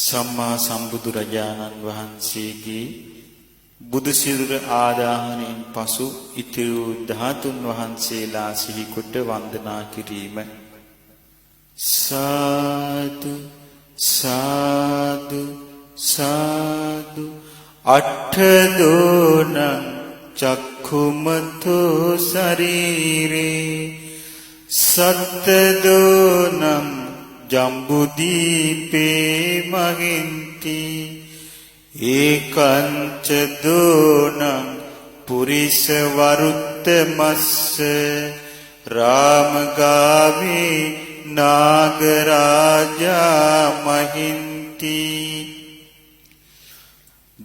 සම්මා සම්බුදුරජාණන් වහන්සේගේ බුදු සිරුර ආදාහණයෙන් පසු ඉතිරි ධාතුන් වහන්සේලා සිහි කොට වන්දනා කිරීම. සාදු සාදු සාදු අට්ඨදෝනං චක්ඛුමතෝ ශරීරේ සත්තදෝනං ජම්බුදීපේ මහින්ති ඒකංච දෝනං පුරිස වරුත්තමස්ස රාමගාමී නාගරාජා මහින්ති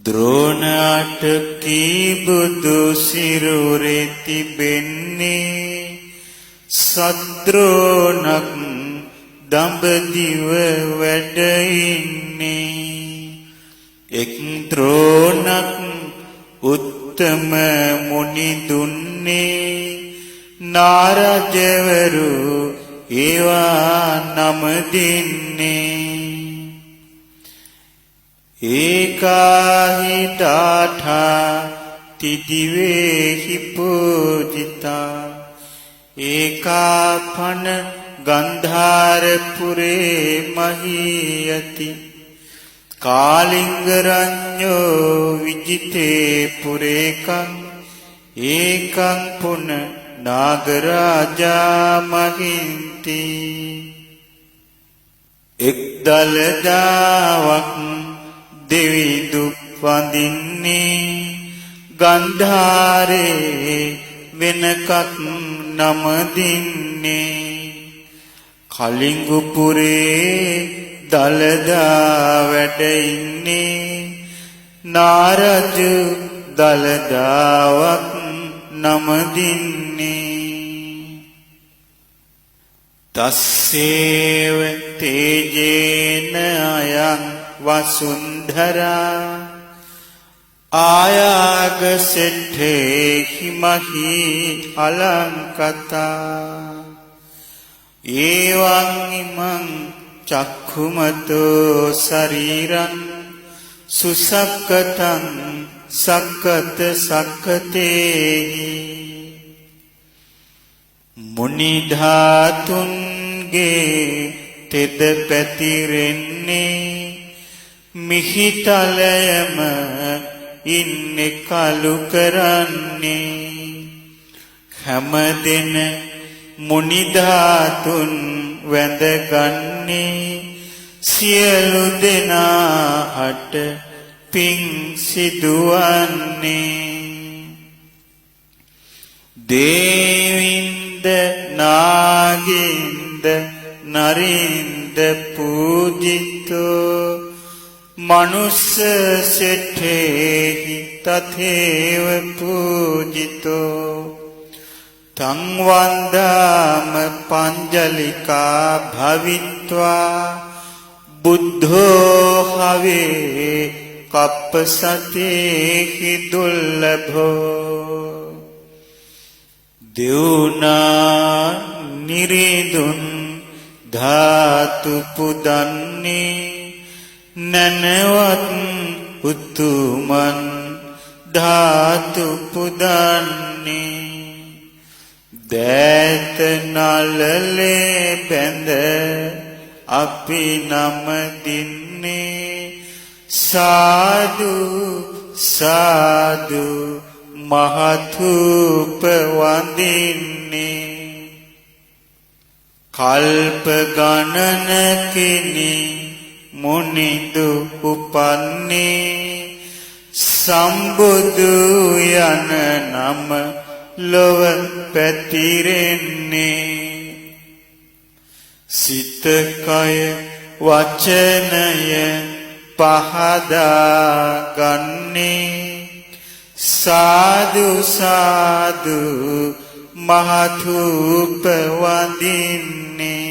ද්‍රෝණ අටකී බුදු සිරුරේ තිබෙන්නේ සද්‍රෝණක් දඹදිව වැඩ ඉන්නේ එක් ද්‍රෝණක් උත්තම මුනි දුන්නේ නාරජවරු ඒවා නම දෙන්නේ ඒකාහි තාඨා තිදිවේහි පූජිතා ඒකාපන ගන්ධාරපුරේ මහීයති කාලිංගරඤ්ඤෝ විජිතේ පුරේකං ඒකං පුන නාගරාජා මහින්ති එක් දලදාවක් දෙවි දුක් වඳින්නේ ගන්ධාරේ වෙනකක් නම දින්නේ කලිංගුපුරේ දලදා වැඩ ඉන්නේ නාරජු දලදාවක් නම දින්නේ තස්සේව තේජේන අයං වසුන්ධරා ආයාග සෙට්ඨේහි මහී අලංකතා ඒවං ඉමං චක්ඛුමතෝ ශරීරං සුසක්කතං සක්කත සක්කතේහි මුනි ධාතුන්ගේ තෙද පැතිරෙන්නේ මිහිතලයම ඉන්නේ කලු කරන්නේ හැමදෙන මුනි ධාතුන් වැඳගන්නේ සියලු දෙනාට පිං සිදුවන්නේ දේවින්ද නාගින්ද නරින්ද පූජිතෝ මනුස්ස සෙට්ඨේහි තථේව පූජිතෝ තං වන්දාම පංජලිකා භවිත්වා බුද්ධෝ හවේ කප්පසතේහි දුල්ලභෝ දෙව්නා නිරිදුන් ධාතු පුදන්නේ නනවත් උතුමන් ධාතු පුදන්නේ දෑත නලලේ බැඳ අපි නම දින්නේ සාදු සාදු මහතුප වඳින්නේ කල්ප ගණනකිනි මුනිදු උපන්නේ සම්බුදු යන නම ලොව පැතිරෙන්නේ සිත කය වචනය පහදා ගන්නේ සාදු සාදු මහතුප වඳින්නේ